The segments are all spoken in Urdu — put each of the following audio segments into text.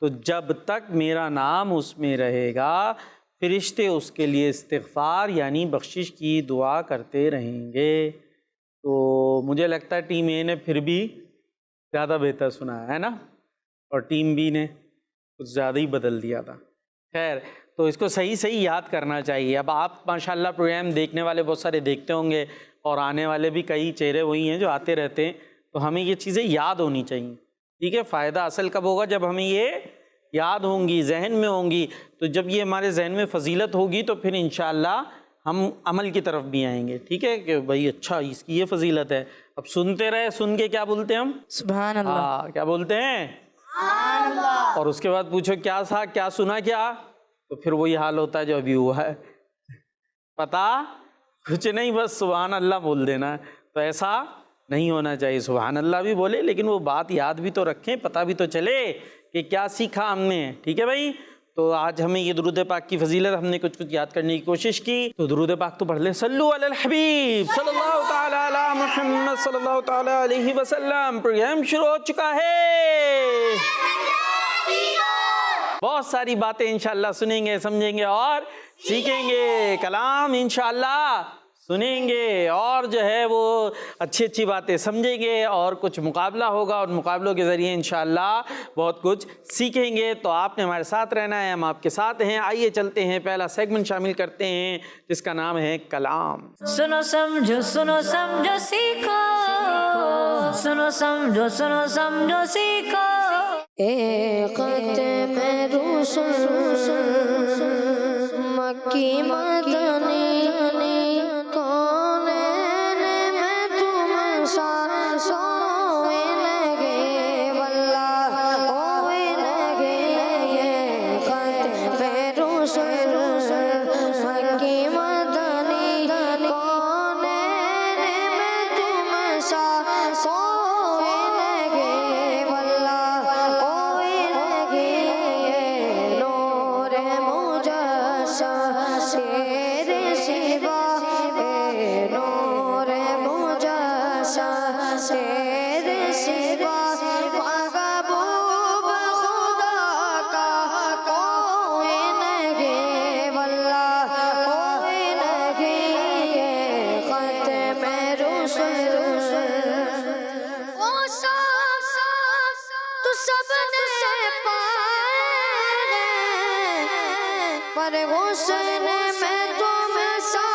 تو جب تک میرا نام اس میں رہے گا فرشتے اس کے لیے استغفار یعنی بخشش کی دعا کرتے رہیں گے۔ تو مجھے لگتا ہے ٹیم اے نے پھر بھی زیادہ بہتر سنا ہے نا، اور ٹیم بی نے کچھ زیادہ ہی بدل دیا تھا۔ خیر، تو اس کو صحیح یاد کرنا چاہیے۔ اب آپ ماشاءاللہ پروگرام دیکھنے والے بہت سارے دیکھتے ہوں گے، اور آنے والے بھی کئی چہرے وہی ہیں جو آتے رہتے ہیں، تو ہمیں یہ چیزیں یاد ہونی چاہیے، ٹھیک ہے۔ فائدہ اصل کب ہوگا؟ جب ہمیں یہ یاد ہوں گی، ذہن میں ہوں گی۔ تو جب یہ ہمارے ذہن میں فضیلت ہوگی تو پھر انشاءاللہ ہم عمل کی طرف بھی آئیں گے، ٹھیک ہے، کہ بھائی اچھا اس کی یہ فضیلت ہے۔ اب سنتے رہے، سن کے کیا بولتے ہیں ہم؟ سبحان اللہ۔ کیا بولتے ہیں؟ سبحان اللہ۔ اور اس کے بعد پوچھو کیا تھا، کیا سنا کیا، تو پھر وہی حال ہوتا ہے جو ابھی ہوا ہے، پتہ کچھ نہیں، بس سبحان اللہ بول دینا ہے۔ تو ایسا نہیں ہونا چاہیے، سبحان اللہ بھی بولے لیکن وہ بات یاد بھی تو رکھیں، پتہ بھی تو چلے کہ کیا سیکھا ہم نے، ٹھیک ہے بھائی۔ تو آج ہمیں یہ درود پاک کی فضیلت ہم نے کچھ یاد کرنے کی کوشش کی، تو درود پاک تو پڑھ لیں۔ صلو علی الحبیب صلی اللہ تعالی علی محمد صلی اللہ تعالی علیہ وسلم۔ پروگرام شروع ہو چکا ہے، بہت ساری باتیں انشاءاللہ سنیں گے، سمجھیں گے اور سیکھیں گے، کلام انشاءاللہ سنیں گے، اور جو ہے وہ اچھی باتیں سمجھیں گے، اور کچھ مقابلہ ہوگا، اور مقابلوں کے ذریعے انشاءاللہ بہت کچھ سیکھیں گے۔ تو آپ نے ہمارے ساتھ رہنا ہے، ہم آپ کے ساتھ ہیں۔ آئیے چلتے ہیں، پہلا سیگمنٹ شامل کرتے ہیں جس کا نام ہے کلام۔ سنو سمجھو سیکھو، سنو سمجھو سیکھو۔ ایک ختم رسل مکی مدنی کونین میں تم سا سوئے لگے واللہ ہوئے لگے۔ یہ ختم رسل مکی مدنی کونین میں تم سا سوئے لگے واللہ ہوئے لگے۔ یہ نور مجسم تیرے سوا، اے نور مجسم تیرے سوا، محبوب خدا کا کوئی نہیں واللہ کوئی نہیں۔ یہ ختم رسل وہ سب تو سب نے پائے، پر حسن میں تم سا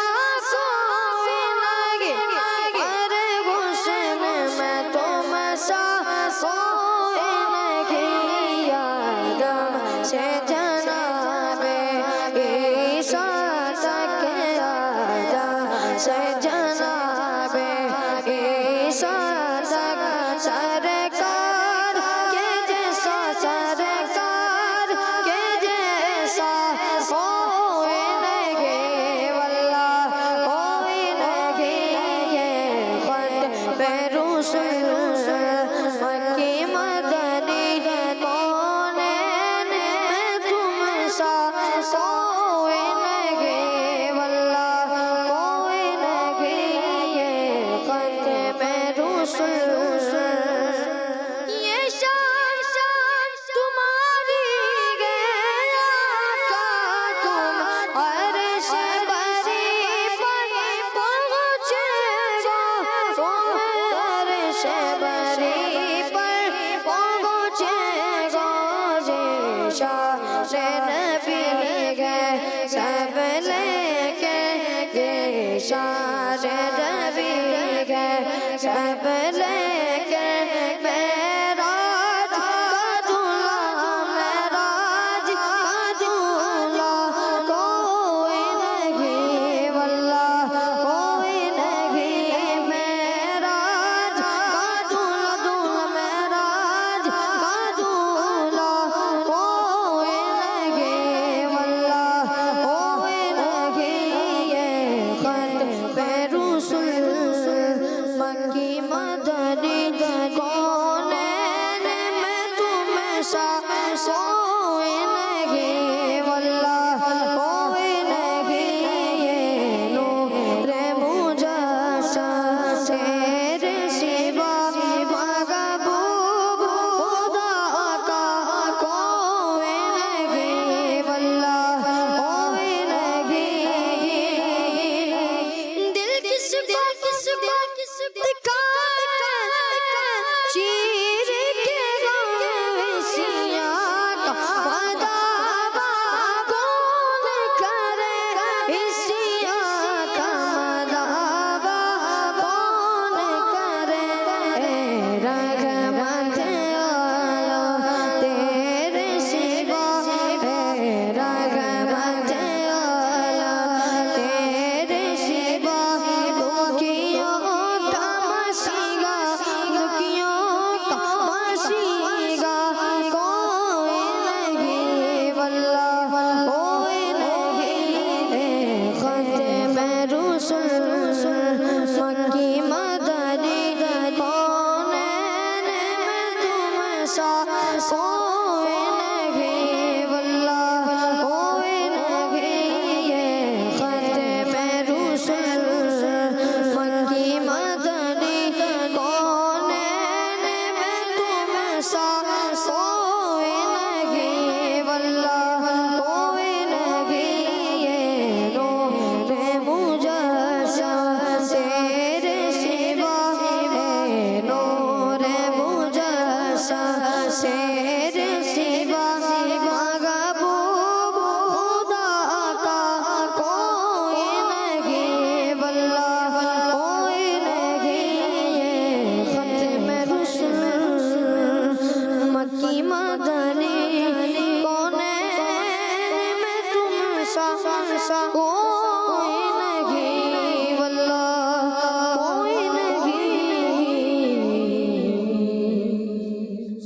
کوئی نہیں، پر حسن میں تم سا کوئی نہیں۔ آدم سے جناب عیسیٰ تک، آدم سے جناب عیسیٰ تک، سرکار کے جیسا، سرکار کے جیسا کوئی نہیں واللہ کوئی نہیں۔ یہ ختم رسل مکی مدنی کونین میں تم سا کوئی نہیں واللہ کوئی نہیں۔ یہ ختم رسل یہ شان تمہاری گیا کا، تم عرش بری پر پہنچے گو، تم عرش بری پر پہنچے گو۔ یہ شان نبی گئے سب لے کے، یہ شان نبی گئے سب لے کے۔ معراج کا دلہا، معراج کا دلہا کوئی نہیں واللہ کوئی نہیں۔ معراج کا دلہا، معراج کا دلہا کوئی نہیں واللہ کوئی نہیں۔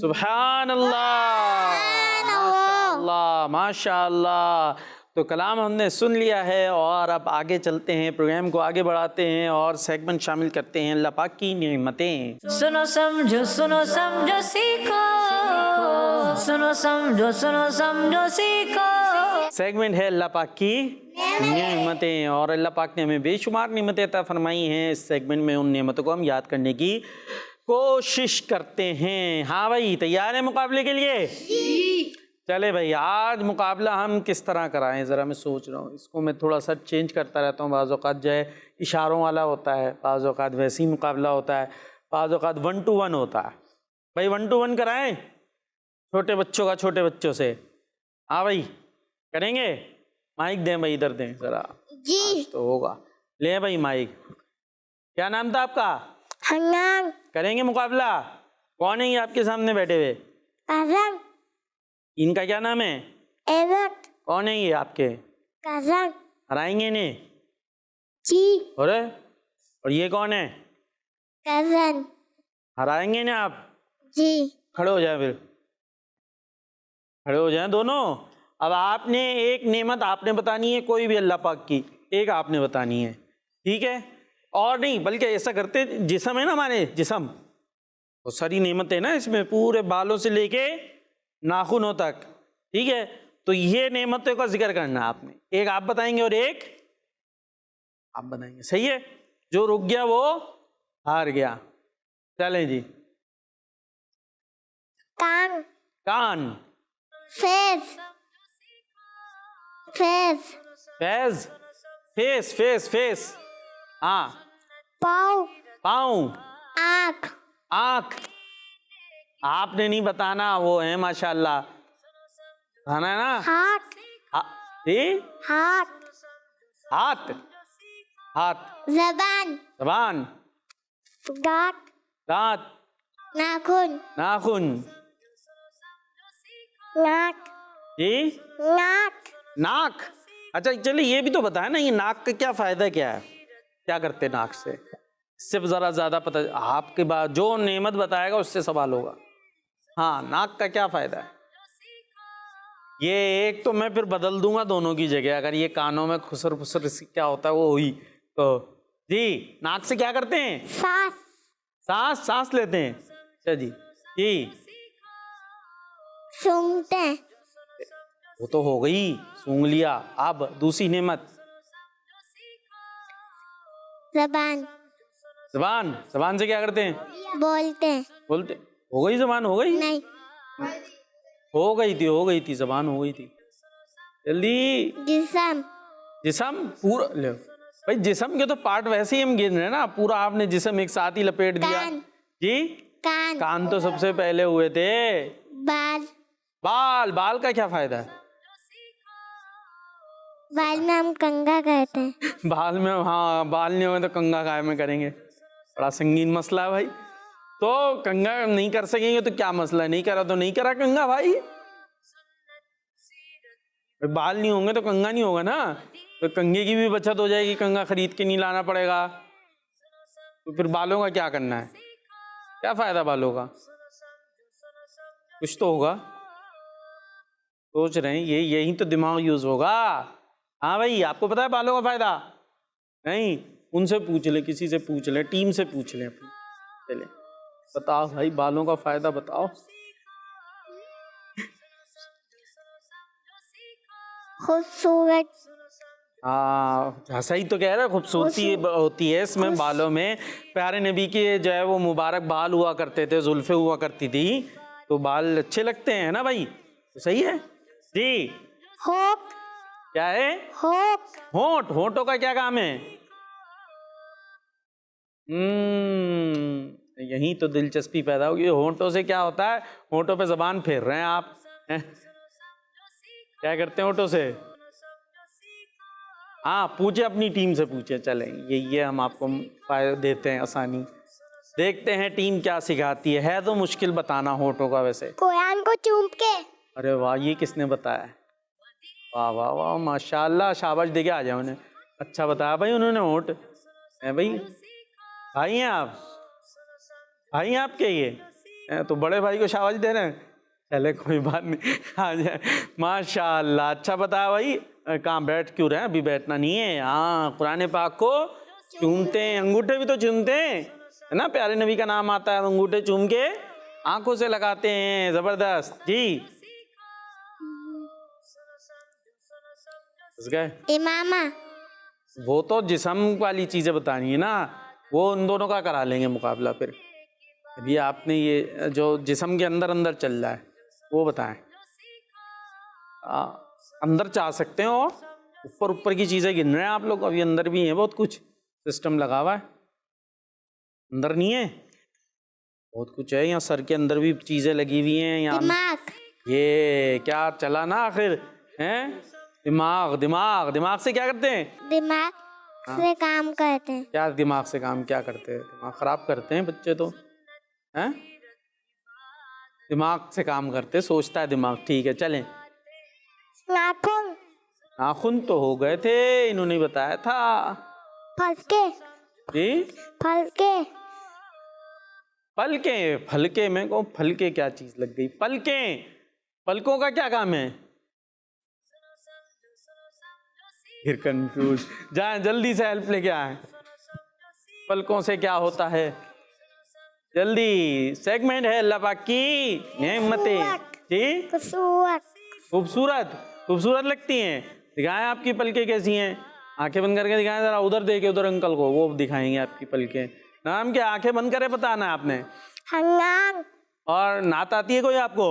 سبحان اللہ، ماشاء اللہ ماشاء اللہ. تو کلام ہم نے سن لیا ہے اور اب آگے چلتے ہیں، پروگرام کو آگے بڑھاتے ہیں اور سیگمنٹ شامل کرتے ہیں اللہ پاک کی نعمتیں. سنو سمجھو سیکھو، سنو سمجھو سیکھو. سیگمنٹ ہے اللہ پاک کی نعمتیں، اور اللہ پاک نے ہمیں بے شمار نعمتیں عطا فرمائی ہیں. اس سیگمنٹ میں ان نعمتوں کو ہم یاد کرنے کی کوشش کرتے ہیں. ہاں بھائی، تیار ہیں مقابلے کے لیے؟ چلے بھائی، آج مقابلہ ہم کس طرح کرائیں ذرا میں سوچ رہا ہوں. اس کو میں تھوڑا سا چینج کرتا رہتا ہوں. بعض اوقات جو ہے اشاروں والا ہوتا ہے، بعض اوقات ویسے ہی مقابلہ ہوتا ہے، بعض اوقات 1 to 1 ہوتا ہے. بھائی 1 to 1 کرائیں چھوٹے بچوں کا، چھوٹے بچوں سے. ہاں بھائی کریں گے؟ مائک دیں بھائی، ادھر دیں ذرا. جی. تو ہوگا، لیں بھائی مائک. کیا نام تھا آپ کا؟ حنان. کریں گے مقابلہ. کون ہے یہ آپ کے سامنے بیٹھے ہوئے؟ کازن. ان کا کیا نام ہے؟ ایوٹ. کون ہے یہ آپ کے؟ کازن. ہرائیں گے انہیں؟ جی. اور یہ کون ہے؟ کازن. ہرائیں گے انہیں آپ؟ جی. کھڑے ہو جائیں، پھر کھڑے ہو جائیں دونوں. اب آپ نے ایک نعمت آپ نے بتانی ہے، کوئی بھی اللہ پاک کی ایک آپ نے بتانی ہے، ٹھیک ہے؟ اور نہیں بلکہ ایسا کرتے، جسم ہے نا ہمارے، جسم وہ ساری نعمتیں نا، اس میں پورے بالوں سے لے کے ناخنوں تک، ٹھیک ہے؟ تو یہ نعمتوں کا ذکر کرنا آپ نے. ایک آپ بتائیں گے اور ایک آپ بتائیں گے، صحیح ہے؟ جو رک گیا وہ ہار گیا. چلیں جی. کان. کان. Face. Face. Face. Face face face. ہاں. پاؤں. پاؤں. آنکھ. آنکھ. آپ نے نہیں بتانا، وہ ہیں ماشاءاللہ. بتانا ہے نا. ہاتھ. جی. ہاتھ. ہاتھ. ہاتھ. زبان. زبان. دانت. دانت. ناخن. ناخن. ناک. جی. ناک. ناک. اچھا چلیے یہ بھی تو بتائیں نا، یہ ناک کا کیا فائدہ کیا ہے؟ کیا کرتے ناک سے؟ اس سے ذرا زیادہ پتہ آپ کے بعد جو نعمت بتائے گا اس سے سوال ہوگا. ہاں، ناک کا کیا فائدہ ہے؟ یہ ایک تو میں پھر بدل دوں گا دونوں کی جگہ، اگر یہ کانوں میں خسر پسر کیا ہوتا ہے وہ ہوئی تو. جی، ناک سے کیا کرتے ہیں؟ سانس. سانس لیتے ہیں. اچھا جی. جی. سونگھتے ہیں. وہ تو ہو گئی، سونگ لیا. اب دوسری نعمت. زبان. زبان. زبان سے کیا کرتے ہیں؟ بولتے ہیں. بولتے. ہو گئی زبان، ہو گئی. نہیں. ہو گئی تھی زبان، ہو گئی تھی. جلدی. جسم. جسم پورا لے بھائی، جسم کے تو پارٹ ویسے ہی ہم گن رہے ہیں نا، پورا آپ نے جسم ایک ساتھ ہی لپیٹ دیا. کان. جی. کان. کان تو سب سے پہلے ہوئے تھے. بال. بال. بال کا کیا فائدہ ہے؟ بال میں ہم کنگھا کہتے ہیں. بال میں، ہاں بال نہیں ہوئے تو کنگھا کائے میں کریں گے؟ بڑا سنگین مسئلہ ہے بھائی. تو کنگھا نہیں کر سکیں گے تو کیا مسئلہ ہے؟ نہیں کرا تو نہیں کرا کنگھا بھائی. بال نہیں ہوں گے تو کنگھا نہیں ہوگا نا. تو کنگھے کی بھی بچت ہو جائے گی، کنگھا خرید کے نہیں لانا پڑے گا. تو پھر بالوں کا کیا کرنا ہے؟ کیا فائدہ بالوں کا؟ کچھ تو ہوگا. سوچ رہے ہیں یہی تو دماغ یوز ہوگا. ہاں بھائی، آپ کو پتا ہے بالوں کا فائدہ؟ نہیں؟ ان سے پوچھ لیں، کسی سے پوچھ لیں، ٹیم سے پوچھ لیں اپنی. چلیں بتاؤ بھائی، بالوں کا فائدہ بتاؤ. خوبصورت. ہاں صحیح تو کہہ رہے، خوبصورتی ہوتی ہے اس میں بالوں میں. پیارے نبی کے جو ہے وہ مبارک بال ہوا کرتے تھے، زلفیں ہوا کرتی تھی، تو بال اچھے لگتے ہیں نا بھائی. صحیح ہے جی. ہونٹ. کیا ہے؟ ہونٹ. ہونٹ. ہونٹوں کا کیا کام ہے؟ یہی تو دلچسپی پیدا ہوگی. ہونٹوں سے کیا ہوتا ہے؟ ہونٹوں پہ زبان پھیر رہے ہیں آپ. کیا کرتے ہیں ہونٹوں سے؟ ہاں پوچھے، اپنی ٹیم سے پوچھے. چلیں یہ ہم آپ کو فائدہ دیتے ہیں، آسانی. دیکھتے ہیں ٹیم کیا سکھاتی ہے تو مشکل بتانا ہونٹوں کا. ویسے قرآن کو چوم کے. ارے واہ، یہ کس نے بتایا؟ واہ واہ واہ، ماشاء اللہ، شاباش دے کے آ جاؤ انہیں. اچھا بتایا بھائی انہوں نے. ہونٹ ہے بھائی. بھائی ہیں آپ؟ بھائی ہیں آپ کے یہ؟ تو بڑے بھائی کو شاباش دے رہے ہیں. چلے کوئی بات نہیں, آ جائے. ماشاء اللہ, اچھا بتایا بھائی. کہاں بیٹھ کیوں رہے ہیں, ابھی بیٹھنا نہیں ہے. ہاں, قرآن پاک کو چومتے ہیں, انگوٹھے بھی تو چومتے ہیں, ہے نا. پیارے نبی کا نام آتا ہے, انگوٹھے چوم کے آنکھوں سے لگاتے ہیں. زبردست جی. امامہ. وہ تو جسم والی چیزیں بتانی ہے نا, وہ ان دونوں کا کرا لیں گے مقابلہ. پھر ابھی آپ نے یہ جو جسم کے اندر اندر چل رہا ہے وہ بتائیں. اندر چاہ سکتے ہیں, اور اوپر اوپر کی چیزیں گن رہے ہیں آپ لوگ. ابھی اندر بھی ہیں بہت کچھ, سسٹم لگا ہوا ہے. اندر نہیں ہے, بہت کچھ ہے یہاں. سر کے اندر بھی چیزیں لگی ہوئی ہیں یہاں. دماغ. یہ کیا چلا نا آخر ہیں, دماغ. دماغ, دماغ سے کیا کرتے ہیں؟ دماغ سے کام کرتے ہیں. کیا دماغ سے کام کیا کرتے ہیں؟ دماغ خراب کرتے ہیں بچے تو, ہیں. دماغ سے کام کرتے, سوچتا ہے دماغ. ٹھیک ہے چلیں. ناخن. ناخن تو ہو گئے تھے, انہوں نے بتایا تھا. پھلکے. جی پھلکے. پلکیں. پھلکے میں کو پھلکے کیا چیز لگ گئی؟ پلکیں. پلکوں کا کیا کام ہے؟ پھر کنفیوز. جائیں جلدی سے ہیلپ لے کے آئیں. پلکوں سے کیا ہوتا ہے؟ جلدی. سیگمنٹ ہے اللہ پاک کی نعمتیں. جی خوبصورت. خوبصورت لگتی ہیں. دکھائیں آپ کی پلکیں کیسی ہیں. آنکھیں بند کر کے دکھائیں ذرا. ادھر دیکھیں, ادھر انکل کو, وہ دکھائیں گے آپ کی پلکیں. نام کیا؟ آنکھیں بند کرے بتانا ہے آپ نے. حنان. اور نعت آتی ہے کوئی آپ کو؟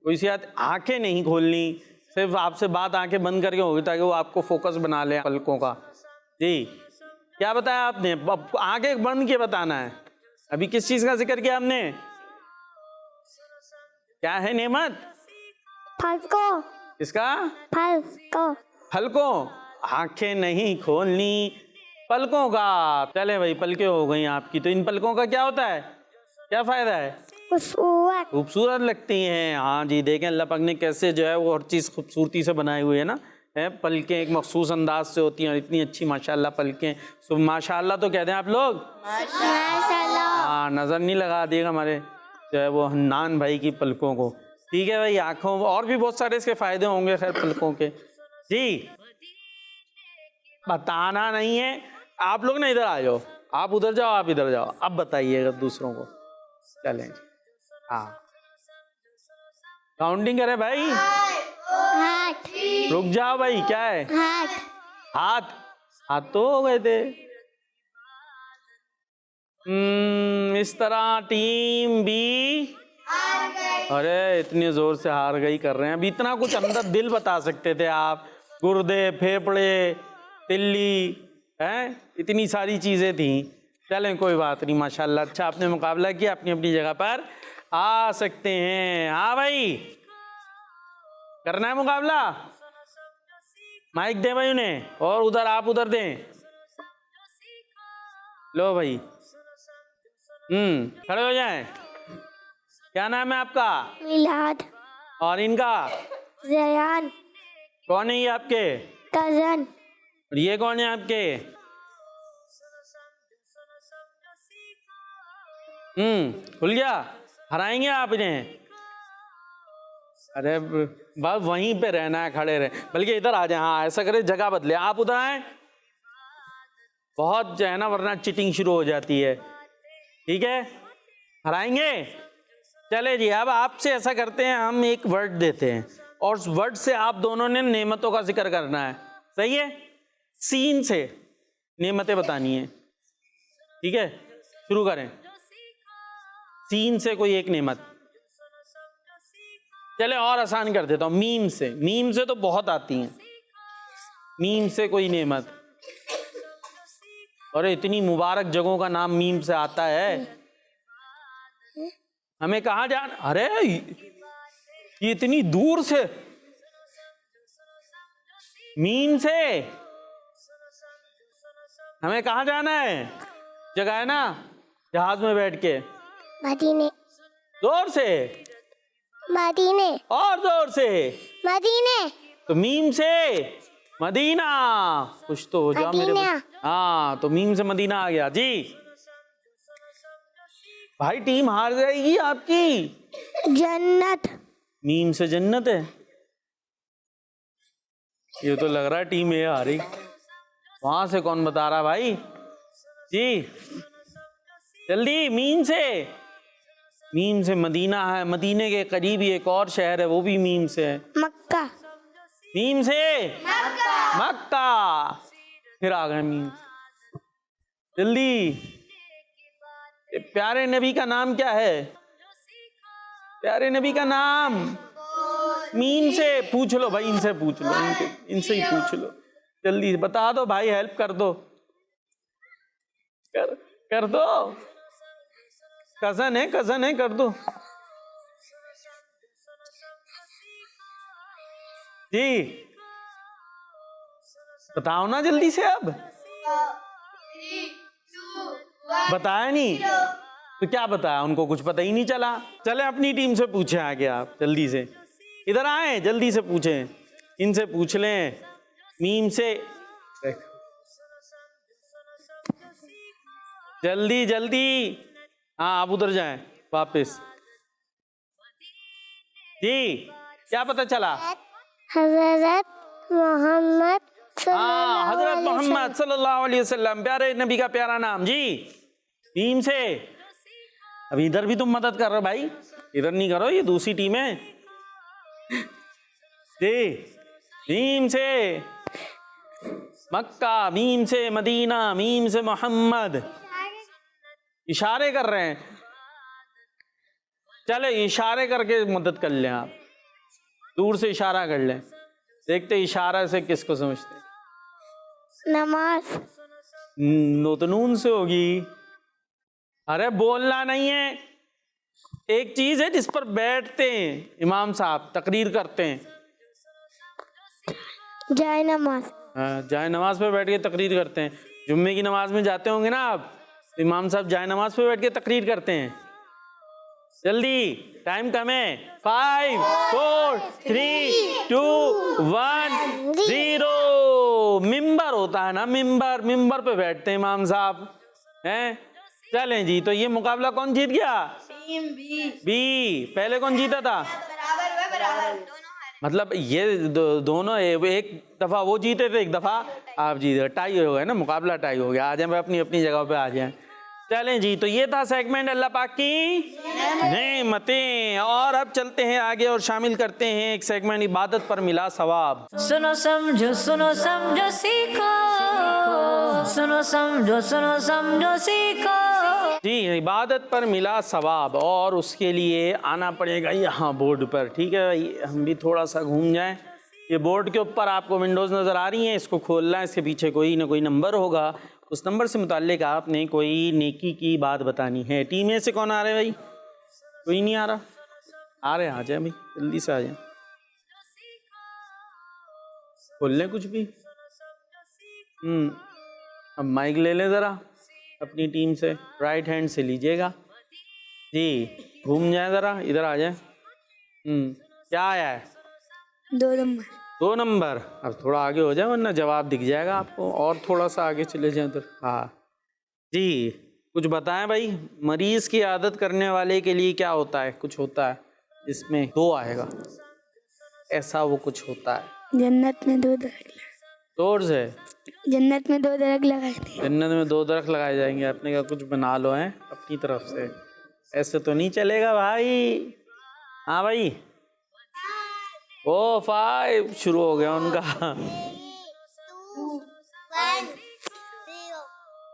کوئی سی آنکھیں نہیں کھولنی, صرف آپ سے بات آنکھیں بند کر کے ہوگی تاکہ وہ آپ کو فوکس بنا لیں پلکوں کا. جی کیا بتایا آپ نے؟ آنکھیں بند کے بتانا ہے. ابھی کس چیز کا ذکر کیا ہم نے؟ کیا ہے نعمت؟ پھلکوں. کس کا؟ پھلکوں. پھلکوں. آنکھیں نہیں کھولنی, پلکوں کا. چلے بھائی, پلکیں ہو گئی آپ کی. تو ان پلکوں کا کیا ہوتا ہے, کیا فائدہ ہے؟ خوبصورت. خوبصورت لگتی ہیں. ہاں جی, دیکھیں اللہ پاک نے کیسے جو ہے وہ ہر چیز خوبصورتی سے بنائی ہوئی ہے نا. پلکیں ایک مخصوص انداز سے ہوتی ہیں, اور اتنی اچھی ماشاءاللہ پلکیں. ماشاء اللہ تو کہتے ہیں آپ لوگ. ہاں, نظر نہیں لگا دیے گا ہمارے جو ہے وہ حنان بھائی کی پلکوں کو. ٹھیک ہے بھائی. آنکھوں اور بھی بہت سارے اس کے فائدے ہوں گے خیر پلکوں کے. جی بتانا نہیں ہے آپ لوگ نا, ادھر آ جاؤ. آپ ادھر جاؤ, آپ ادھر جاؤ. اب بتائیے گا دوسروں کو. چلیں. ہاں کاؤنٹنگ کرے بھائی. ہاتھ. رک جاؤ بھائی. کیا ہے؟ ہاتھ. ہاتھ. ہاتھ تو ہو گئے تھے. اس طرح ٹیم بی. ارے اتنے زور سے ہار گئی کر رہے ہیں. ابھی اتنا کچھ اندر دل بتا سکتے تھے آپ. گردے, پھیپڑے, تلی, ہیں, اتنی ساری چیزیں تھیں. چلیں کوئی بات نہیں. ماشاءاللہ اچھا آپ نے مقابلہ کیا. اپنی اپنی جگہ پر آ سکتے ہیں. ہاں بھائی کرنا ہے مقابلہ. مائک دیں بھائی انہیں, اور ادھر آپ ادھر دیں. لو بھائی. کھڑے ہو جائیں. کیا نام ہے آپ کا؟ میلاد. اور ان کا؟ زیان. کون ہے یہ آپ کے؟ کزن. اور یہ کون ہے آپ کے؟ کھل گیا. ہرائیں گے آپ انہیں. ارے بس وہیں پہ رہنا ہے, کھڑے رہے. بلکہ ادھر آ جائیں. ہاں ایسا کرے, جگہ بدلے, آپ ادھر آئیں. بہت جو ہے نا ورنہ چیٹنگ شروع ہو جاتی ہے. ٹھیک ہے, ہرائیں گے. چلے جی, اب آپ سے ایسا کرتے ہیں, ہم ایک ورڈ دیتے ہیں, اور اس ورڈ سے آپ دونوں نے نعمتوں کا ذکر کرنا ہے. صحیح ہے؟ سین سے نعمتیں بتانی ہیں. ٹھیک ہے, شروع کریں. سین سے کوئی ایک نعمت. چلے اور آسان کر دیتا ہوں, میم سے. میم سے تو بہت آتی ہیں. میم سے کوئی نعمت. اور اتنی مبارک جگہوں کا نام میم سے آتا ہے. ہمیں کہاں جانا؟ ارے یہ اتنی دور سے میم سے ہمیں کہاں جانا ہے؟ جگہ ہے نا, جہاز میں بیٹھ کے. مدینے. زور سے. مدینے. اور زور سے. مدینے. تو میم سے مدینہ. کچھ تو ہو جاؤ میرے. ہاں تو میم سے مدینہ آ گیا. جی بھائی ٹیم ہار جائے گی آپ کی. جنت. میم سے جنت ہے. یہ تو لگ رہا ہے ٹیم اے آ رہی. وہاں سے کون بتا رہا بھائی؟ جی جلدی. میم سے. میم سے مدینہ ہے، مدینے کے قریب ہی ایک اور شہر ہے وہ بھی میم سے ہے. مکہ. میم سے مکہ. پھر آ گئے میم. جلدی. پیارے نبی کا نام کیا ہے؟ پیارے نبی کا نام میم سے. پوچھ لو بھائی، ان سے پوچھ لو، ان سے ہی پوچھ لو. جلدی بتا دو بھائی، ہیلپ کر دو. کر دو. کزن ہے کر دو. جی بتاؤ نا جلدی سے. اب بتایا نہیں تو کیا بتایا؟ ان کو کچھ پتہ ہی نہیں چلا. چلے اپنی ٹیم سے پوچھیں آگے. آپ جلدی سے ادھر آئیں، جلدی سے پوچھیں. ان سے پوچھ لیں میم سے. جلدی جلدی. ہاں آپ ادھر جائیں واپس. جی کیا پتہ چلا؟ حضرت محمد ہاں حضرت محمد صلی اللہ علیہ وسلم، پیارے نبی کا پیارا نام. جی ٹیم سے. اب ادھر بھی تم مدد کر رہے بھائی، ادھر نہیں کرو، یہ دوسری ٹیم ہے. جی میم سے مکہ، میم سے مدینہ، میم سے محمد. اشارے کر رہے ہیں. چلے اشارے کر کے مدد کر لیں. آپ دور سے اشارہ کر لیں، دیکھتے اشارہ سے کس کو سمجھتے ہیں. نماز. تو نون سے ہوگی. ارے بولنا نہیں ہے. ایک چیز ہے جس پر بیٹھتے ہیں امام صاحب، تقریر کرتے ہیں. جائے نماز. جائے نماز پہ بیٹھ کے تقریر کرتے ہیں. جمعے کی نماز میں جاتے ہوں گے نا آپ، امام صاحب جائے نماز پہ بیٹھ کے تقریر کرتے ہیں. جلدی ٹائم کم ہے. 5 4 3 2 1 0. ممبر ہوتا ہے نا، ممبر پہ بیٹھتے ہیں امام صاحب ہیں. چلیں جی، تو یہ مقابلہ کون جیت گیا؟ بی. پہلے کون جیتا تھا؟ مطلب یہ دونوں ایک دفعہ وہ جیتے تھے، ایک دفعہ آپ جیتے. ٹائی ہو گئے نا، مقابلہ ٹائی ہو گیا. آ جائیں اپنی اپنی جگہ پہ آ جائیں. چلیں جی، تو یہ تھا سیگمنٹ اللہ پاک کی نعمتیں. اور اب چلتے ہیں آگے اور شامل کرتے ہیں ایک سیگمنٹ عبادت پر ملا ثواب. سنو سمجھو سیکھو. سنو سمجھو سیکھو. جی عبادت پر ملا ثواب، اور اس کے لیے آنا پڑے گا یہاں بورڈ پر. ٹھیک ہے بھائی، ہم بھی تھوڑا سا گھوم جائیں. یہ بورڈ کے اوپر آپ کو ونڈوز نظر آ رہی ہیں، اس کو کھولنا ہے. اس کے پیچھے کوئی نہ کوئی نمبر ہوگا، اس نمبر سے متعلق آپ نے کوئی نیکی کی بات بتانی ہے. ٹیم اے سے کون آ رہے بھائی؟ کوئی نہیں آ رہا؟ آ رہے ہیں، آ جائیں بھائی، جلدی سے آ جائیں. کھول لیں کچھ بھی. اب مائک لے لیں ذرا اپنی ٹیم سے، رائٹ ہینڈ سے لیجئے گا. جی گھوم جائیں ذرا، ادھر آ جائیں. کیا آیا ہے؟ 2 نمبر. 2 نمبر. اب تھوڑا آگے ہو جائے ورنہ جواب دکھ جائے گا آپ کو. اور تھوڑا سا آگے چلے جائیں ادھر. ہاں جی کچھ بتائیں بھائی. مریض کی عادت کرنے والے کے لیے کیا ہوتا ہے؟ کچھ ہوتا ہے اس میں 2 آئے گا، ایسا وہ کچھ ہوتا ہے. جنت میں 2 درخت. زور سے. جنت میں 2 درخت لگائے تھے. جنت میں 2 درخت لگائے جائیں گے. اپنے کا کچھ بنا لو ہیں اپنی طرف سے، ایسے تو نہیں چلے گا بھائی. ہاں بھائی 5 شروع ہو گیا ان کا.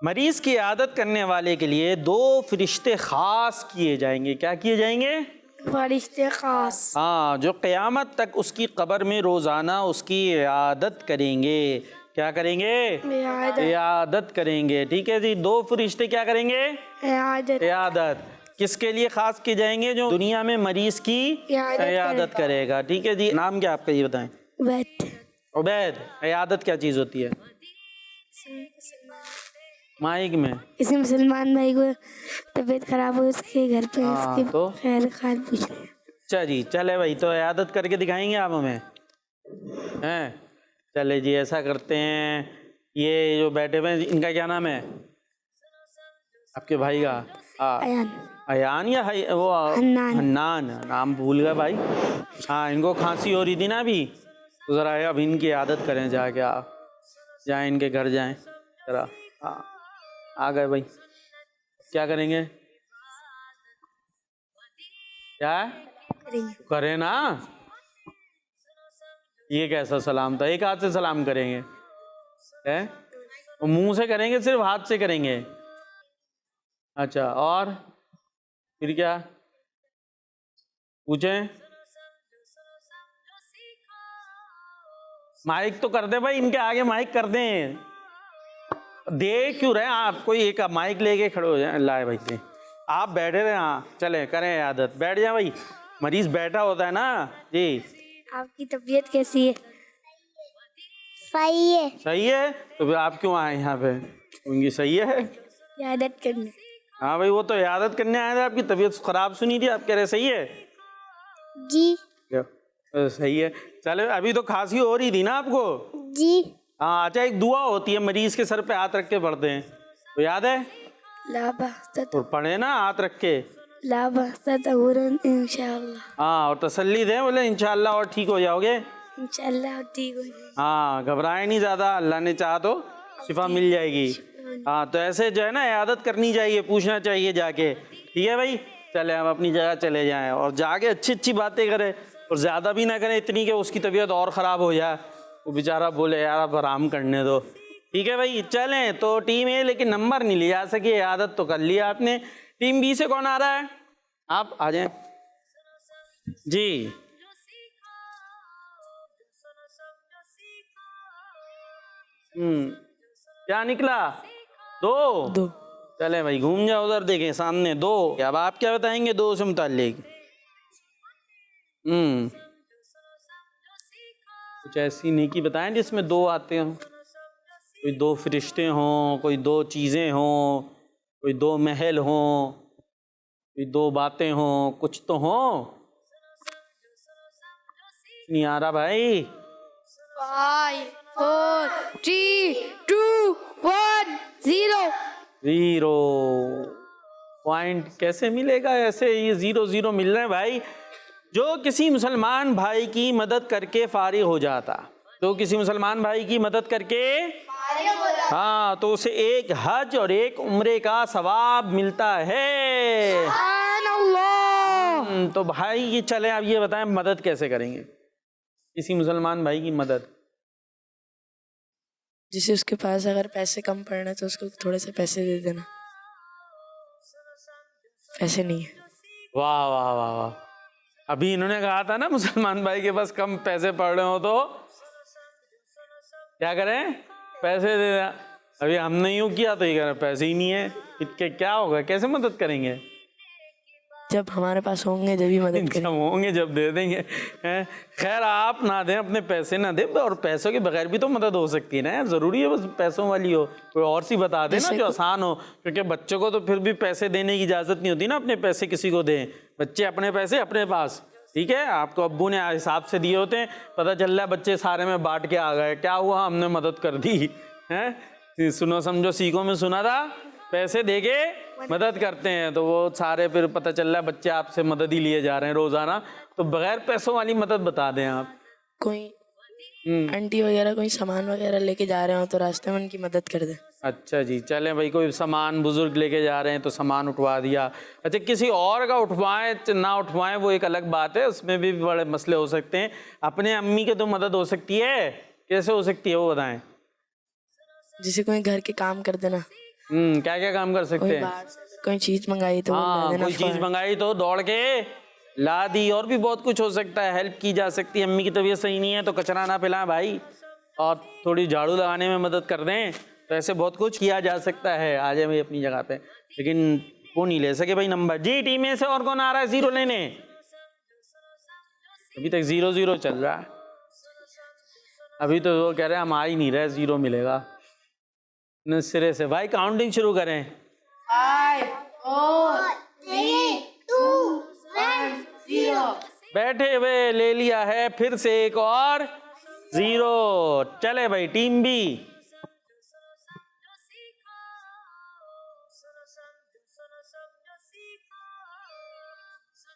مریض کی عادت کرنے والے کے لیے 2 فرشتے خاص کیے جائیں گے. کیا کیے جائیں گے؟ فرشتے خاص. ہاں، جو قیامت تک اس کی قبر میں روزانہ اس کی عیادت کریں گے. کیا کریں گے؟ عیادت کریں گے. ٹھیک ہے جی. 2 فرشتے کیا کریں گے؟ عیادت. کس کے لیے خاص کیے جائیں گے؟ جو دنیا میں مریض کی عیادت کرے گا. ٹھیک ہے جی. نام کیا آپ کا یہ بتائیں؟ عبید. عیادت کیا چیز ہوتی ہے؟ مائک میں کسی مسلمان بھائی کو طبیعت خراب ہو، اس کے گھر پہ اس کی خیر خیر پوچھ رہے ہیں. اچھا جی. چلے بھائی، تو عیادت کر کے دکھائیں گے آپ ہمیں ہیں؟ چلے جی ایسا کرتے ہیں. یہ جو بیٹھے ہوئے ہیں ان کا کیا نام ہے آپ کے بھائی کا؟ ایان. ایان یا وہ حنان، نام بھول گیا بھائی. ہاں ان کو کھانسی ہو رہی تھی نا ابھی، تو ذرا اب ان کی عادت کریں، جا کے آپ جائیں ان کے گھر جائیں ذرا. ہاں آ گئے بھائی، کیا کریں گے؟ کیا کریں نا؟ یہ کیسا سلام تھا؟ ایک ہاتھ سے سلام کریں گے؟ منہ سے کریں گے صرف ہاتھ سے کریں گے؟ اچھا اور پھر کیا پوچھیں؟ مائک تو کر دیں بھائی، ان کے آگے مائک کر دیں. دیکھ کیوں رہے آپ؟ کوئی ایک مائک لے کے کھڑے ہو جائیں. لائے بھائی دیں. آپ بیٹھے رہے، ہاں چلیں کریں عادت، بیٹھ جائیں بھائی. مریض بیٹھا ہوتا ہے نا. جی آپ کی طبیعت کیسی ہے؟ صحیح ہے. صحیح ہے. تو پھر آپ کیوں آئے یہاں پہ؟ ان کی صحیح ہے. عیادت کرنے. ہاں بھائی وہ تو عیادت کرنے آئے تھے، آپ کی طبیعت خراب سنی تھی، آپ کہہ رہے صحیح ہے. جی صحیح ہے. چلے ابھی تو کھانسی ہو رہی تھی نا آپ کو؟ جی. ہاں اچھا ایک دعا ہوتی ہے مریض کے سر پہ ہاتھ رکھ کے پڑھتے ہیں، تو یاد ہے؟ لا بأس اور پڑھے نا ہاتھ رکھ کے. لا بأس طہورا انشاءاللہ. ہاں اور تسلی دیں، بولے انشاءاللہ اور ٹھیک ہو جاؤ گے. انشاءاللہ ٹھیک ہو جائے. ہاں گھبرائیں نہیں زیادہ، اللہ نے چاہا تو شفا مل جائے گی. ہاں تو ایسے جو ہے نا عیادت کرنی چاہیے، پوچھنا چاہیے جا کے. ٹھیک ہے بھائی، چلے ہم اپنی جگہ چلے جائیں اور جا کے اچھی اچھی باتیں کریں، اور زیادہ بھی نہ کریں اتنی کہ اس کی طبیعت اور خراب ہو جائے، وہ بیچارہ بولے یار اب آرام کرنے دو. ٹھیک ہے بھائی چلیں. تو ٹیم اے لیکن نمبر نہیں لے جا سکی، عادت تو کر لیا آپ نے. ٹیم بی سے کون آ رہا ہے؟ آپ آ جائیں جی. کیا نکلا؟ دو. چلیں بھائی گھوم جاؤ ادھر، دیکھیں سامنے 2. اب آپ کیا بتائیں گے 2 سے متعلق؟ کچھ ایسی نیکی بتائیں جس میں 2 آتے ہوں. کوئی 2 فرشتے ہوں، کوئی 2 چیزیں ہوں، کوئی 2 محل ہوں، کوئی 2 باتیں ہوں، کچھ تو ہوں. نہیں آ رہا بھائی. 5 4 3 2 1 0. 0 پوائنٹ کیسے ملے گا؟ ایسے یہ 0 مل رہے ہیں بھائی. جو کسی مسلمان بھائی کی مدد کر کے فارغ ہو جاتا، تو کسی مسلمان بھائی کی مدد کر کے ہاں تو اسے ایک حج اور ایک عمرے کا ثواب ملتا ہے. سبحان اللہ. تو بھائی یہ چلیں اب یہ بتائیں مدد کیسے کریں گے کسی مسلمان بھائی کی مدد؟ جسے اس کے پاس اگر پیسے کم پڑ رہے تو اس کو تھوڑے سے پیسے دے دینا. پیسے نہیں ہے. واہ واہ واہ واہ. ابھی انہوں نے کہا تھا نا مسلمان بھائی کے پاس کم پیسے پڑ رہے ہو تو کیا کریں؟ پیسے دے دیں. ابھی ہم نے یوں کیا تو یہ کہہ رہے پیسے ہی نہیں ہے، کیا ہوگا؟ کیسے مدد کریں گے؟ جب ہمارے پاس ہوں گے جب ہی مدد کریں. جب ہوں گے جب دے دیں گے. خیر آپ نہ دیں، اپنے پیسے نہ دیں، اور پیسوں کے بغیر بھی تو مدد ہو سکتی ہے نا. ضروری ہے بس پیسوں والی ہو؟ کوئی اور سی بتا دیں نا جو آسان ہو، کیونکہ بچوں کو تو پھر بھی پیسے دینے کی اجازت نہیں ہوتی نا، اپنے پیسے کسی کو دیں. بچے اپنے پیسے اپنے پاس. ٹھیک ہے آپ کو ابو نے حساب سے دیے ہوتے ہیں، پتہ چل رہا ہے بچے سارے میں بانٹ کے آ گئے، کیا ہوا؟ ہم نے مدد کر دی. سنو سمجھو سیکھو میں سنا تھا پیسے دے کے مدد کرتے ہیں، تو وہ سارے پھر پتہ چل رہا ہے بچے آپ سے مدد ہی لیے جا رہے ہیں روزانہ. تو بغیر پیسوں والی مدد بتا دیں آپ. کوئی آنٹی وغیرہ کوئی سامان وغیرہ لے کے جا رہے ہوں تو راستے میں ان کی مدد کر دیں. اچھا جی چلیں بھائی، کوئی سامان بزرگ لے کے جا رہے ہیں تو سامان اٹھوا دیا. اچھا کسی اور کا اٹھوائیں نہ اٹھوائیں وہ ایک الگ بات ہے، اس میں بھی بڑے مسئلے ہو سکتے ہیں. اپنے امی کے تو مدد ہو سکتی ہے. کیسے ہو سکتی ہے وہ بتائیں؟ جسے کوئی گھر کے کام کر دینا. کیا کیا کام کر سکتے ہیں؟ کوئی چیز منگائی تو کوئی چیز منگائی تو دوڑ کے لا دی. اور بھی بہت کچھ ہو سکتا ہے، ہیلپ کی جا سکتی ہے. امی کی طبیعت صحیح نہیں ہے تو کچرا نہ پھیلائیں بھائی، اور تھوڑی جھاڑو لگانے میں مدد کر دیں. تو ایسے بہت کچھ کیا جا سکتا ہے. آ جائیں بھائی اپنی جگہ پہ. لیکن وہ نہیں لے سکے بھائی نمبر. جی ٹیم اے سے اور کون آ رہا ہے 0 لینے؟ ابھی تک 0 چل رہا ہے. ابھی تو وہ کہہ رہے ہیں ہم آ ہی نہیں رہے، 0 ملے گا سرے سے. بھائی کاؤنٹنگ شروع کریں. 5 4 3 2 1 0. بیٹھے ہوئے لے لیا ہے پھر سے ایک اور 0. چلے بھائی ٹیم بی.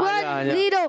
1 0.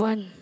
1.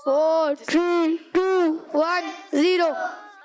4 3 2 1 0.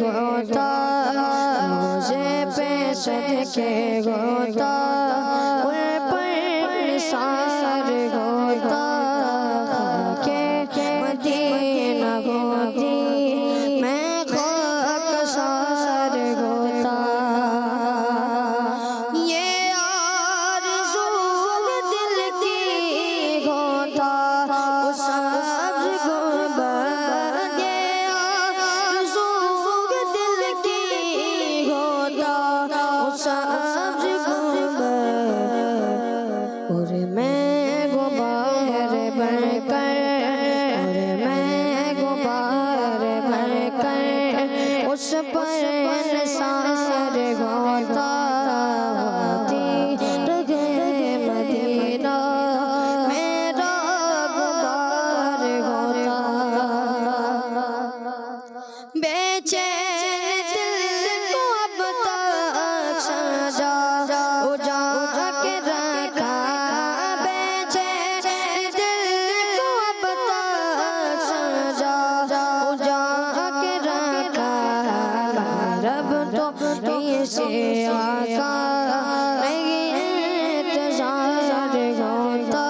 ہوتا روزے پہ صدقے ہوتا ان پر نثار ہوتا کہ مدینہ ہوتی میں خاک سار ہوتا یہ آرزو دل کی ہوتا اس سبز گنبد یہ آرزو دل کی ہوتا اس سبز گنبد اور میں غبار بن کر اور میں غبار بن کر اس پر انصار ہوتا ہوتی رہے مدینہ میرا غبار ہوتا بے چین دل کو اب تک سجا اجا کے رکھا بے چین دل کو اب تک سجا اجا کے رکھا رب تو اسے آقا نہیں انتظار ہوتا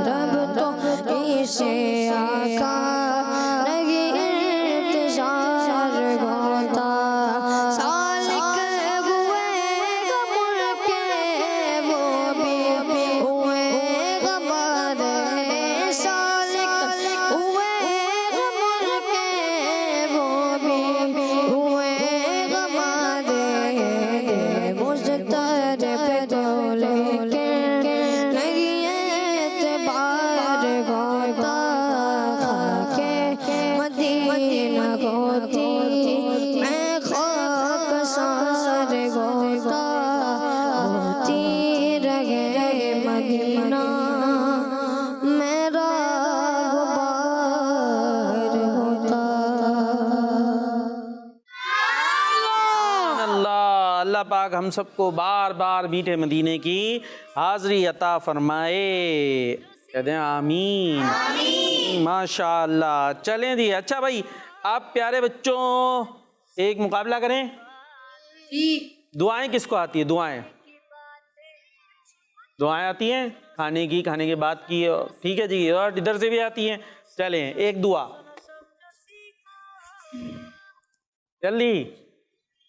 رب تو اسے آقا نہیں انتظار ہوتا سالک ہوئے غمر کے وہ بھی ہوئے غمر سالک ہوئے غمر کے وہ بھی ہوئے غمر مضطرب تو لیکن نہیں اعتبار ہوتا کہ مدینہ ہوتی میں خاک سار ہوتا ہوتی رہے مدینہ میرا غبار ہوتا اللہ اللہ پاک ہم سب کو بار بار میٹھے مدینے کی حاضری عطا فرمائے، کہتے ہیں آمین ماشاء اللہ۔ چلیں جی، اچھا بھائی آپ پیارے بچوں ایک مقابلہ کریں۔ دعائیں کس کو آتی ہیں؟ دعائیں آتی ہیں کھانے کی، کھانے کے بعد کی، ٹھیک ہے جی، اور ادھر سے بھی آتی ہیں۔ چلیں ایک دعا جلدی۔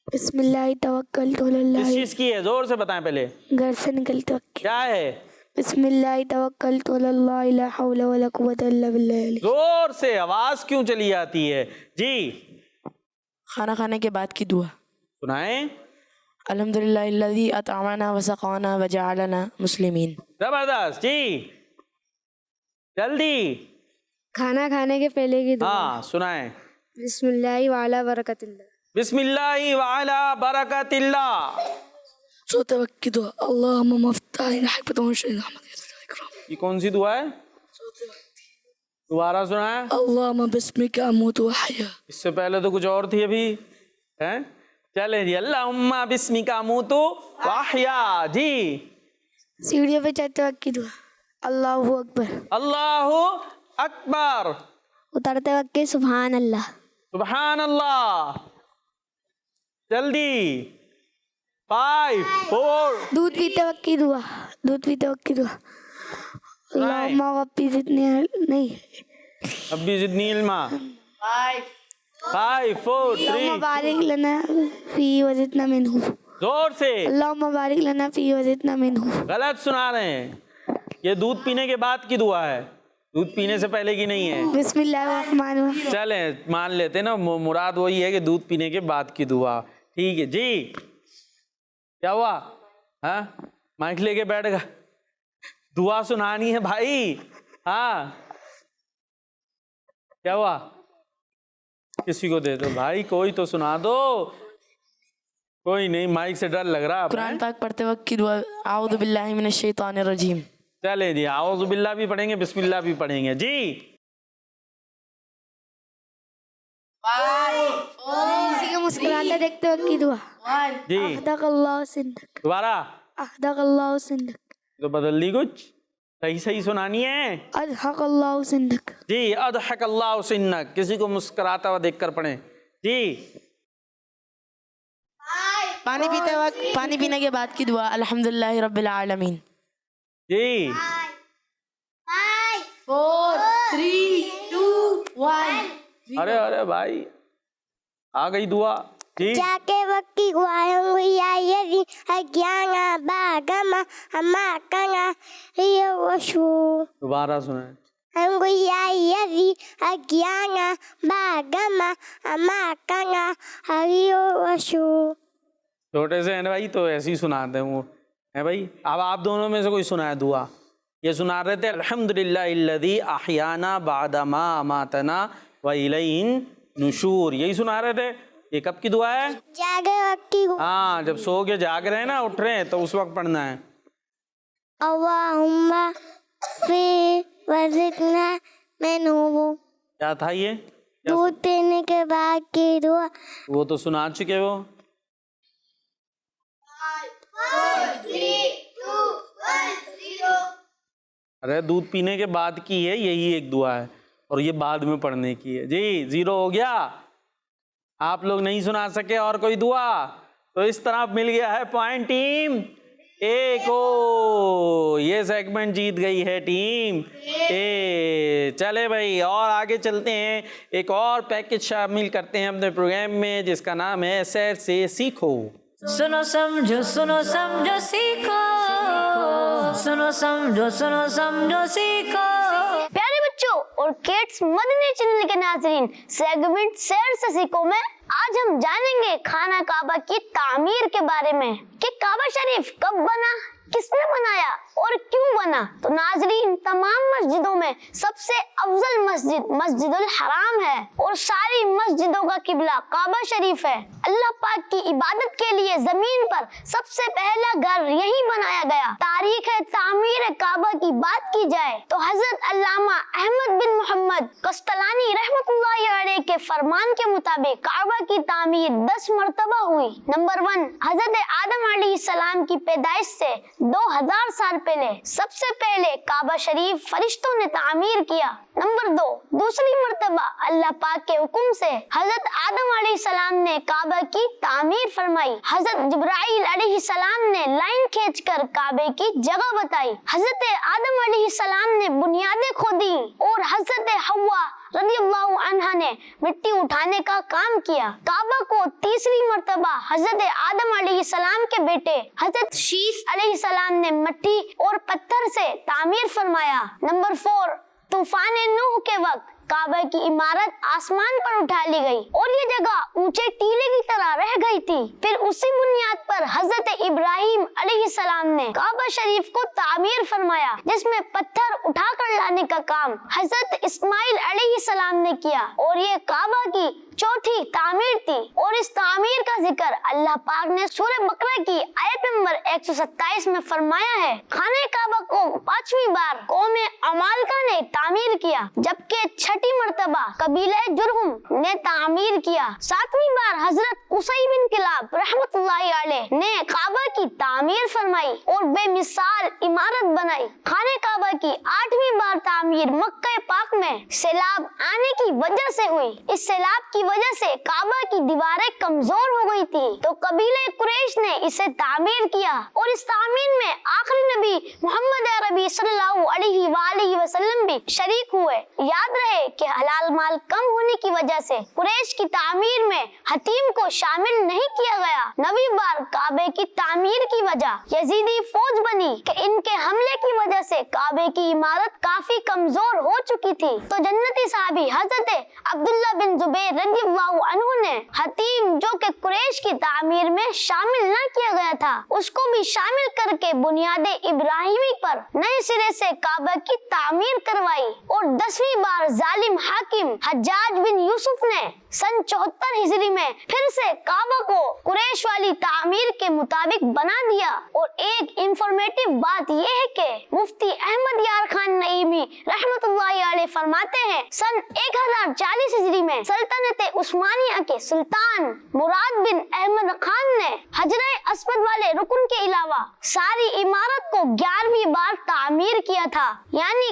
بسم اللہ توکلت علی کس اللہ چیز کی ہے؟ زور سے بتائیں پہلے گھر سے نکلتے وقت کیا ہے؟ بسم اللہ توکلت علی اللہ لا حول ولا قوت الا باللہ زور سے، آواز کیوں چلی آتی ہے جی؟ کھانا کھانے کے بعد کی دعا۔ سنائیں۔ الحمدللہ الذی اطعمنا وسقانا وجعلنا مسلمین۔ زبردست جی، جلدی۔ کھانا کھانے کے پہلے کی دعا۔ ہاں سنائیں۔ بسم اللہ وعلی برکت اللہ بسم اللہ وعلا برکت اللہ۔ سوتے وقت کی دعا۔ اللہم مفتاح حکمت و شریعت محمد۔ یہ کون سی دعا ہے؟ دوبارہ سنائیں۔ اللہم بسمک اموت و احیا۔ اس سے پہلے تو کچھ اور تھی ابھی، ہیں؟ چلیں جی، اللہم بسمک اموت و احیا جی۔ سیڑھیوں پہ چڑھتے وقت کی دعا۔ اللہ اکبر۔ اللہ اکبر۔ اترتے وقت کی سبحان اللہ۔ سبحان اللہ۔ جلدی۔ 5 4 دودھ پیتے وقت کی دعا۔ دودھ پیتے وقت کی دعا۔ اللہم غفی زدنی نہیں اب بھی زدنی علما۔ 5 4 اللہم 3 بارک لنا فی وزدنا منہ۔ زور سے۔ اللہم بارک لنا فی وزدنا منہ۔ غلط سنا رہے ہیں، یہ دودھ پینے کے بعد کی دعا ہے، دودھ پینے سے پہلے کی نہیں ہے۔ بسم اللہ الرحمن الرحیم۔ چلیں مان لیتے نا، مراد وہی ہے کہ دودھ پینے کے بعد کی دعا، ٹھیک ہے جی۔ کیا ہوا؟ ہاں مائک لے کے بیٹھ گا، دعا سنانی ہے بھائی۔ ہاں کیا ہوا؟ کسی کو دے دو بھائی، کوئی تو سنا دو۔ کوئی نہیں، مائک سے ڈر لگ رہا ہے۔ قرآن پاک پڑھتے وقت کی دعا۔ اعوذ باللہ من الشیطان الرجیم۔ چلے جی، اعوذ باللہ بھی پڑھیں گے، بسم اللہ بھی پڑھیں گے جی۔ کسی کو مسکراتے دیکھتے وقت کی دعا۔ جی احدق اللہ سندک۔ دوبارہ احدق اللہ سندک۔ تو بدل دی کچھ، صحیح سنانی ہے اضحک اللہ سندک۔ جی۔ اضحک اللہ سنک، کسی کو مسکراتا ہوا دیکھ کر پڑھیں جی پانی پیتے وقت پانی پینے کے بعد کی دعا الحمدللہ رب العالمین. جی 4 3 2 1. ارے ارے بھائی آ گئی دعا. جی Jake waki guayangya yeri agyana bagama amakanga riyoshu. دوبارہ سنیں. Angya yeri agyana bagama amakanga riyoshu. چھوٹے سے ہیں بھائی تو ایسے ہی سناتے ہیں وہ ہے بھائی. اب آپ دونوں میں سے کوئی سنا ہے دعا؟ یہ سنا رہے تھے الحمدللہ الذی احیانا بعد ما اماتنا والیہ النشور. یہی سنا رہے تھے. یہ کب کی دعا ہے؟ Jage waki ہاں جب سو کے جاگ رہے ہیں نا اٹھ رہے ہیں تو اس وقت پڑھنا ہے. Allahumma fi wazidna minhu. کیا تھا یہ؟ دودھ پینے کے بعد کی دعا. وہ تو سنا چکے وہ. ارے دودھ پینے کے بعد کی ہے یہی ایک دعا ہے اور یہ بعد میں پڑھنے کی ہے. جی 0 ہو گیا. آپ لوگ نہیں سنا سکے اور کوئی دعا تو اس طرح مل گیا ہے پوائنٹ ٹیم اے کو. یہ سیگمنٹ جیت گئی ہے ٹیم اے. چلے بھائی اور آگے چلتے ہیں. ایک اور پیکج شامل کرتے ہیں اپنے پروگرام میں جس کا نام ہے سیر سے سیکھو. سنو سمجھو سیکھو سنو سمجھو سیکھو. پیارے بچوں اور کڈس مدنی چینل کے ناظرین، سیگمنٹ سیر سے سیکھو میں آج ہم جانیں گے خانہ کعبہ کی تعمیر کے بارے میں کہ کعبہ شریف کب بنا، کس نے بنایا اور کیوں بنا. تو ناظرین تمام مسجدوں میں سب سے افضل مسجد مسجد الحرام ہے اور ساری مسجدوں کا قبلہ کعبہ شریف ہے. اللہ پاک کی عبادت کے لیے زمین پر سب سے پہلا گھر یہی بنایا گیا. تاریخ تعمیر کعبہ کی بات کی جائے تو حضرت علامہ احمد بن محمد قسطلانی رحمۃ اللہ علیہ کے فرمان کے مطابق کعبہ کی تعمیر 10 مرتبہ ہوئی. نمبر 1 حضرت آدم علیہ السلام کی پیدائش سے 2000 سال پہلے سب سے پہلے کعبہ شریف فرشتوں نے تعمیر کیا. نمبر 2 دوسری مرتبہ اللہ پاک کے حکم سے حضرت آدم علیہ السلام نے کعبہ کی تعمیر فرمائی. حضرت جبرائیل علیہ السلام نے لائن کھینچ کر کعبے کی جگہ بتائی. حضرت آدم علیہ السلام نے بنیادیں کھودی اور حضرت حوا رضی اللہ عنہا نے مٹی اٹھانے کا کام کیا. کعبہ کو تیسری مرتبہ حضرت آدم علیہ السلام کے بیٹے حضرت شیث علیہ السلام نے مٹی اور پتھر سے تعمیر فرمایا. نمبر 4 طوفان نوح کے وقت کعبہ کی عمارت آسمان پر اٹھا لی گئی اور یہ جگہ اونچے ٹیلے کی طرح رہ گئی تھی. پھر اسی بنیاد پر حضرت ابراہیم علیہ السلام نے کعبہ شریف کو تعمیر فرمایا جس میں پتھر اٹھا کر لانے کا کام حضرت اسماعیل علیہ السلام نے کیا اور یہ کعبہ کی چوتھی تعمیر تھی. اور اس تعمیر کا ذکر اللہ پاک نے سورہ بقرہ کی آیت نمبر 127 میں فرمایا ہے. خانہ کعبہ کو 5ویں بار قوم عمالقہ نے تعمیر کیا جبکہ 6ٹی مرتبہ قبیلہ جرہم نے تعمیر کیا. 7ویں بار حضرت قصی بن کلاب رحمۃ اللہ علیہ نے کعبہ کی تعمیر فرمائی اور بے مثال عمارت بنائی. خانہ کعبہ کی 8ویں بار تعمیر مکہ پاک میں سیلاب آنے کی وجہ سے ہوئی. اس سیلاب کی وجہ سے کعبہ کی دیواریں کمزور ہو گئی تھی تو قبیلہ قریش نے اسے تعمیر کیا اور اس تعمیر میں آخری نبی محمد عربی صلی اللہ علیہ وآلہ وسلم بھی شریک ہوئے. یاد رہے کہ حلال مال کم ہونے کی وجہ سے قریش کی تعمیر میں حتیم کو شامل نہیں کیا گیا. 9ویں بار کعبے کی تعمیر کی وجہ یزیدی فوج بنی کہ ان کے حملے کی وجہ سے کعبے کی عمارت کافی کمزور ہو چکی تھی تو جنتی صحابی حضرت عبداللہ بن زبیر رضی اللہ عنہ نے حتیم جو کہ قریش کی تعمیر میں شامل نہ کیا گیا تھا اس کو بھی شامل کر کے بنیاد ابراہیمی پر نئے سرے سے کعبہ کی تعمیر کروائی. اور 10ویں بار ظالم حاکم حجاج بن یوسف نے سن 74 ہجری میں پھر سے کعبہ کو قریش والی تعمیر کے مطابق بنا دیا. اور ایک انفارمیٹو بات یہ ہے کہ مفتی احمد یار خان نعیمی رحمۃ اللہ علیہ فرماتے ہیں سن 1040 ہجری میں سلطنت عثمانیہ کے سلطان مراد بن احمد خان نے حجر اسود والے رکن کے علاوہ ساری عمارت کو 11ویں بار تعمیر کیا تھا. یعنی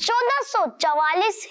1444